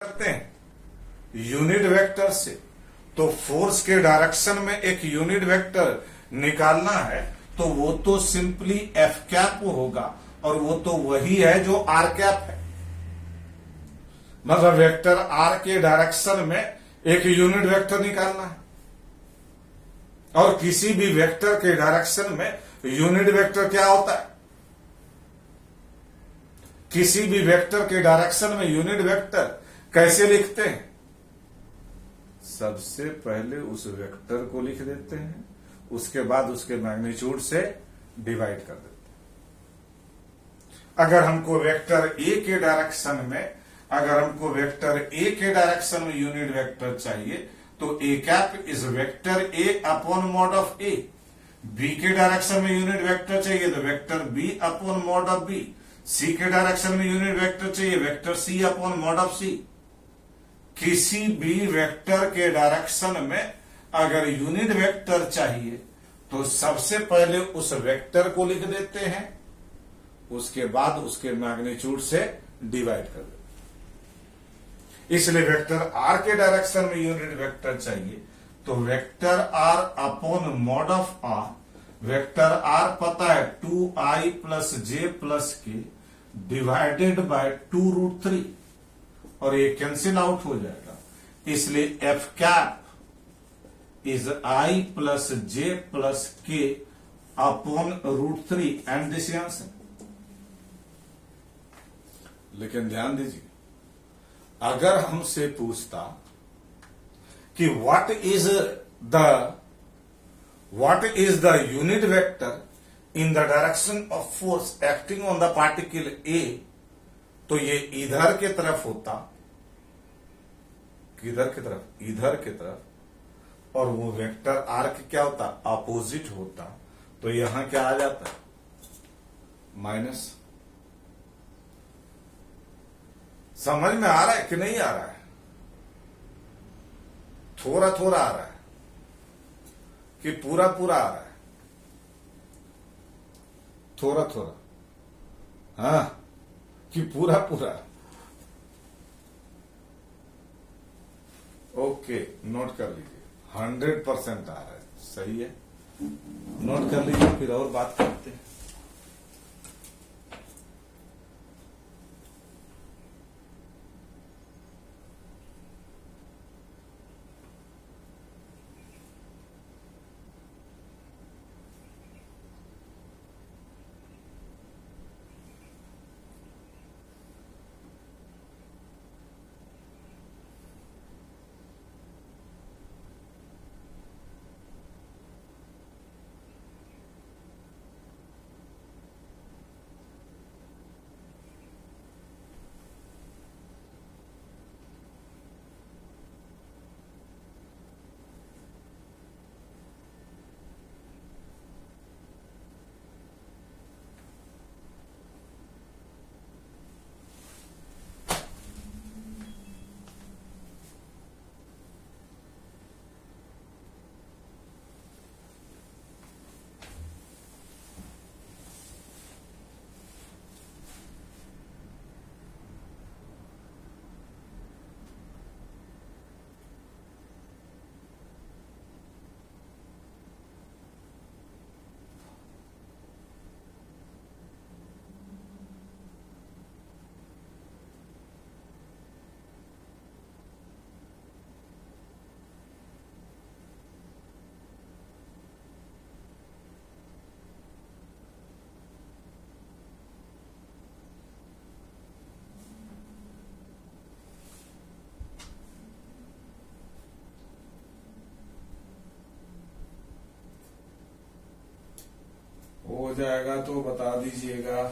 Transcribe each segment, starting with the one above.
करते हैं unit vector से। तो फोर्स के डायरेक्शन में एक यूनिट वेक्टर निकालना है तो वो तो सिंपली एफ कैप होगा और वो तो वही है जो आर कैप है। मतलब वेक्टर आर के डायरेक्शन में एक यूनिट वेक्टर निकालना है और किसी भी वेक्टर के डायरेक्शन में यूनिट वेक्टर क्या होता है? किसी भी वेक्टर के डायरेक्शन में यूनिट वेक्टर कैसे लिखते हैं? सबसे पहले उस वेक्टर को लिख देते हैं, उसके बाद उसके मैग्नीट्यूड से डिवाइड कर देते हैं। अगर हमको वेक्टर ए के डायरेक्शन में यूनिट वेक्टर चाहिए तो A cap is vector A upon mod of A. B के डायरेक्शन में यूनिट वेक्टर चाहिए तो vector B upon mod of B. C के डायरेक्शन में यूनिट वेक्टर चाहिए vector C upon mod of C. किसी भी वेक्टर के डायरेक्शन में अगर यूनिट वेक्टर चाहिए तो सबसे पहले उस वेक्टर को लिख देते हैं, उसके बाद उसके मैग्नीट्यूड से डिवाइड कर देते हैं। इसलिए वेक्टर आर के डायरेक्शन में यूनिट वेक्टर चाहिए तो vector R upon mod of R. Vector R पता है 2i plus j plus k divided by 2√3 और ये कैंसिल आउट हो जाएगा। इसलिए F cap is i plus j plus k upon √3 and this answer. लेकिन ध्यान दीजिए, अगर हमसे पूछता कि what is the unit vector in the direction of force acting on the particle A, तो ये इधर के तरफ होता, किधर की तरफ? इधर की तरफ। और वो वेक्टर आर के क्या होता? अपोजिट होता। तो यहां क्या आ जाता? माइनस। समझ में आ रहा है कि नहीं आ रहा है? थोड़ा थोड़ा आ रहा है कि पूरा पूरा आ रहा है? थोड़ा थोड़ा, हाँ, कि पूरा पूरा? ओके, नोट कर लीजिए, 100% आ रहा है। सही है, नोट कर लीजिए, फिर और बात करते हैं। हो जाएगा तो बता दीजिएगा।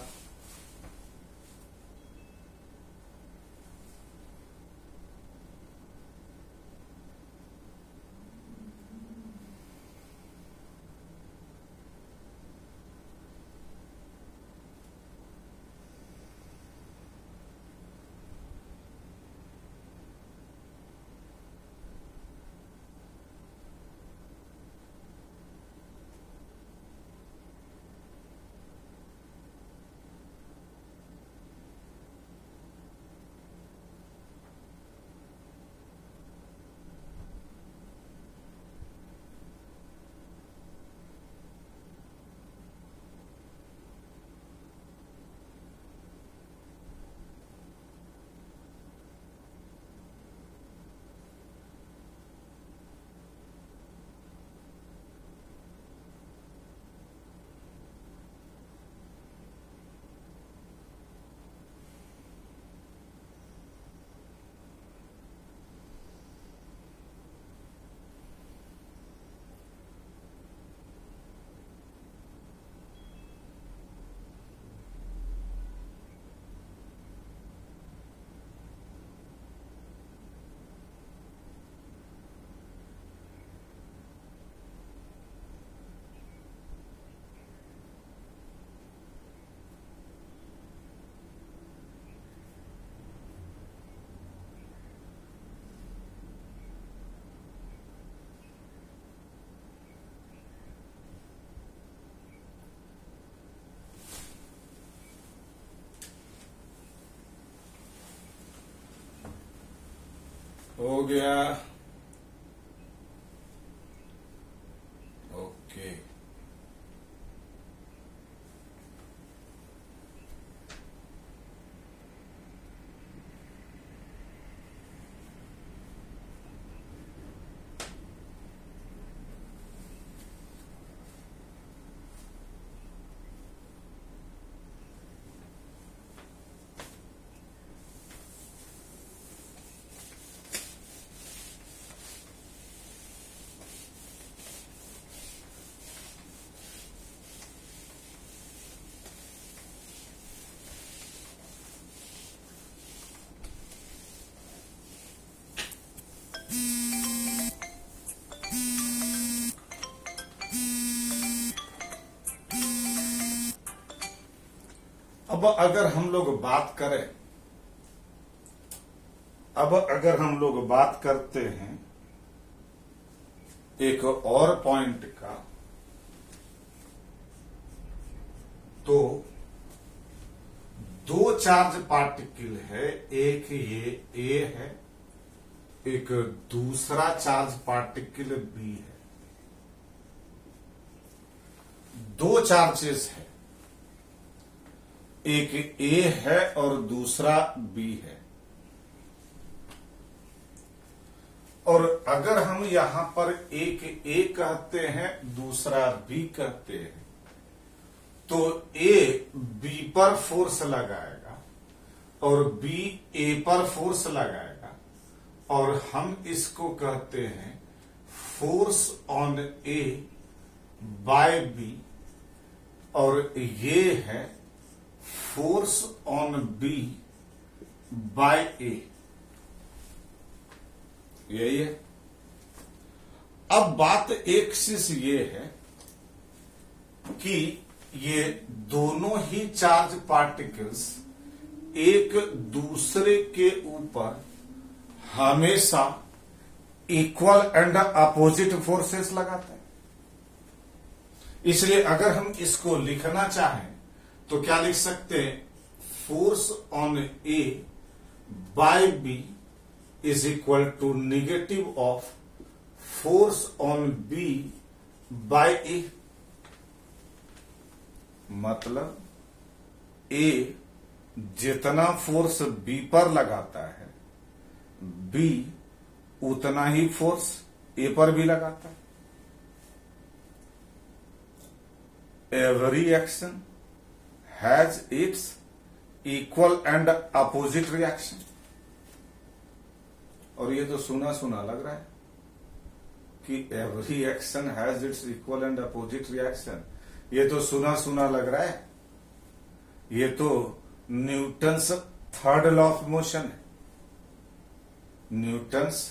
हो गया। ओके, अब अगर हम लोग बात करते हैं एक और पॉइंट का, तो दो चार्ज पार्टिकल है, एक ये ए है, एक दूसरा चार्ज पार्टिकल बी है। दो चार्जेस है, एक ए है और दूसरा बी है। और अगर हम यहां पर एक ए कहते हैं, दूसरा बी कहते हैं, तो ए बी पर फोर्स लगाएगा और बी ए पर फोर्स लगाएगा, और हम इसको कहते हैं force on A by B, और ये है force on B by A. यही है। अब बात एक चीज ये है कि ये दोनों ही चार्ज पार्टिकल्स एक दूसरे के ऊपर हमेशा इक्वल एंड अपोजिट फोर्सेस लगाते हैं। इसलिए अगर हम इसको लिखना चाहें तो क्या लिख सकते हैं, force on A by B is equal to negative of force on B by A. मतलब ए जितना फोर्स बी पर लगाता है, बी उतना ही फोर्स ए पर भी लगाता है। Every action has its equal and opposite reaction. और ये तो सुना सुना लग रहा है कि every action has its equal and opposite reaction. ये तो सुना सुना लग रहा है। ये तो Newton's third law of motion है। Newton's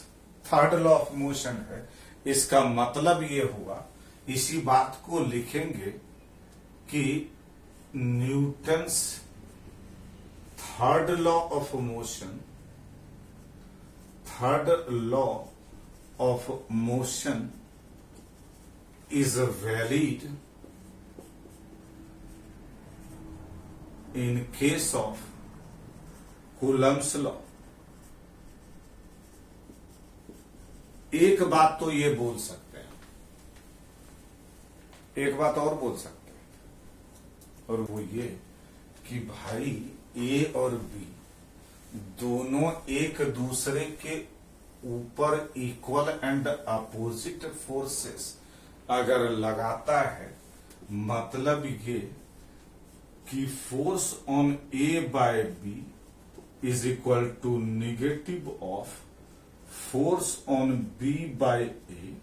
third law of motion है। इसका मतलब ये हुआ, इसी बात को लिखेंगे कि Newton's third law of motion, third law of motion is valid in case of Coulomb's law। एक बात तो ये बोल सकते हैं, एक बात और बोल सकते हैं, और वो ये कि भाई ए और बी दोनों एक दूसरे के ऊपर इक्वल एंड अपोजिट फोर्सेस अगर लगाता है, मतलब ये कि force on A by B is equal to negative of force on B by A.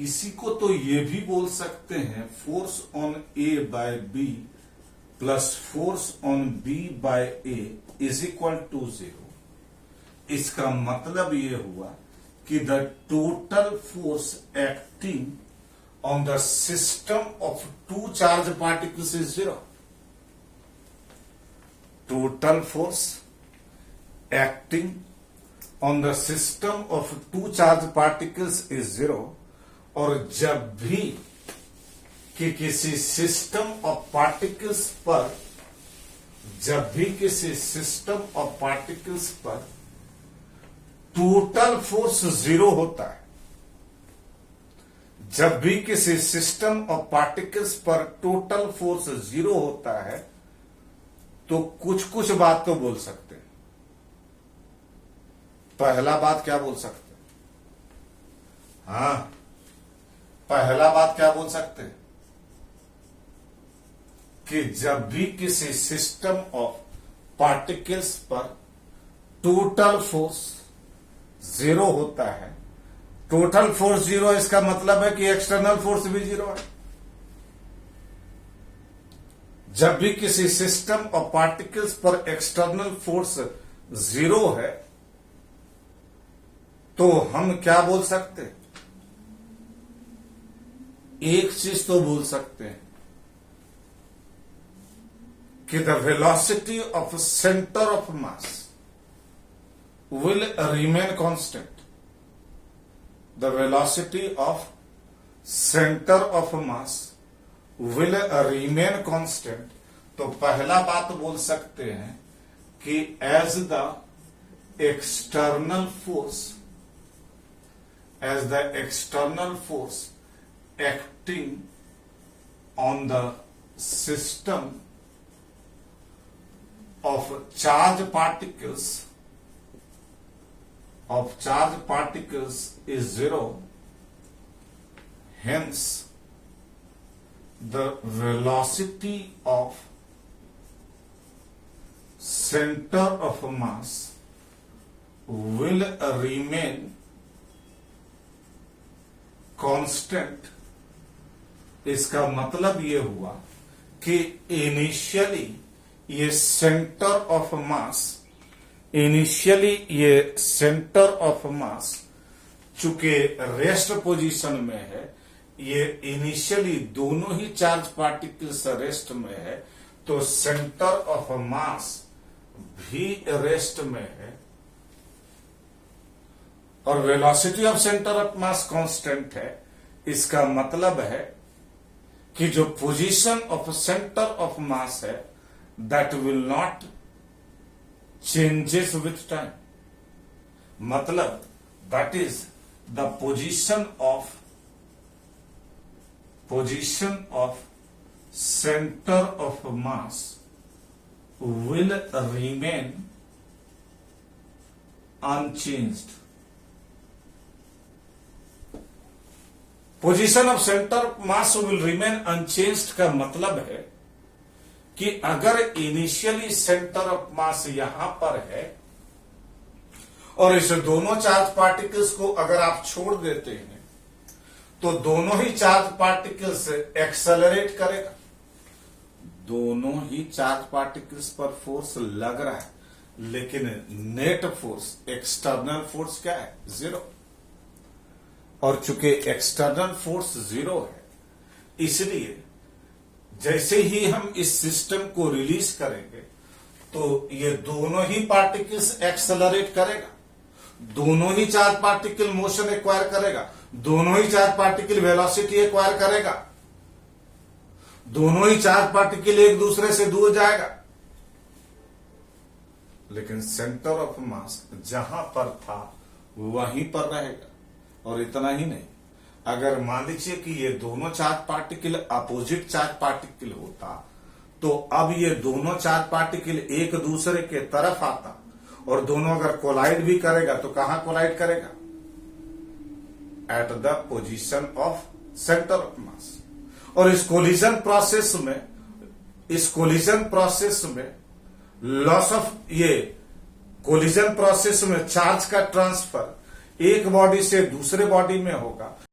इसी को तो ये भी बोल सकते हैं, force on A by B plus force on B by A is equal to 0। इसका मतलब ये हुआ कि the total force acting on the system of two charge particles is 0। Total force acting on the system of two charge particles is 0। और जब भी कि किसी सिस्टम ऑफ पार्टिकल्स पर, जब भी किसी सिस्टम ऑफ पार्टिकल्स पर टोटल फोर्स जीरो होता है। जब भी किसी सिस्टम ऑफ पार्टिकल्स पर टोटल फोर्स जीरो होता है तो कुछ कुछ बात तो बोल सकते हैं। पहला बात क्या बोल सकते हैं? हाँ, पहला बात क्या बोल सकते हैं कि जब भी किसी सिस्टम ऑफ पार्टिकल्स पर टोटल फोर्स जीरो होता है, टोटल फोर्स जीरो, इसका मतलब है कि एक्सटर्नल फोर्स भी जीरो है। जब भी किसी सिस्टम ऑफ पार्टिकल्स पर एक्सटर्नल फोर्स जीरो है तो हम क्या बोल सकते हैं? एक चीज तो बोल सकते हैं कि the velocity of centre of mass will remain constant. The velocity of center of mass will remain constant. तो पहला बात बोल सकते हैं कि as the external force acting on the system of charged particles is zero, hence the velocity of center of mass will remain constant। इसका मतलब ये हुआ कि इनिशियली ये सेंटर ऑफ मास चूंकि रेस्ट पोजीशन में है, ये इनिशियली दोनों ही चार्ज पार्टिकल्स रेस्ट में है, तो सेंटर ऑफ मास भी रेस्ट में है और velocity of centre of mass constant है। इसका मतलब है कि जो position of centre of mass है that will not changes with time। मतलब that is the position of center of mass will remain unchanged। Position of centre mass will remain unchanged का मतलब है कि अगर इनिशियली सेंटर ऑफ मास यहां पर है और इस दोनों चार्ज पार्टिकल्स को अगर आप छोड़ देते हैं तो दोनों ही चार्ज पार्टिकल्स एक्सेलरेट करेगा। दोनों ही चार्ज पार्टिकल्स पर फोर्स लग रहा है, लेकिन नेट फोर्स, एक्सटर्नल फोर्स क्या है? जीरो। और चूंकि एक्सटर्नल फोर्स जीरो है, इसलिए जैसे ही हम इस सिस्टम को रिलीज करेंगे तो ये दोनों ही पार्टिकल्स एक्सेलरेट करेगा, दोनों ही चार्ज पार्टिकल मोशन एक्वायर करेगा, दोनों ही चार्ज पार्टिकल वेलोसिटी एक्वायर करेगा, दोनों ही चार्ज पार्टिकल एक दूसरे से दूर जाएगा। लेकिन सेंटर ऑफ मास जहां पर था वहीं पर रहेगा। और इतना ही नहीं, अगर मान लीजिए कि ये दोनों charge particle opposite charge particle होता तो अब ये दोनों चार्ज पार्टिकल एक दूसरे के तरफ आता और दोनों अगर कोलाइड भी करेगा तो कहां कोलाइड करेगा? At the position of centre of मास। और इस कोलिजन प्रोसेस में लॉस ऑफ ये कोलिजन प्रोसेस में चार्ज का ट्रांसफर एक बॉडी से दूसरे बॉडी में होगा।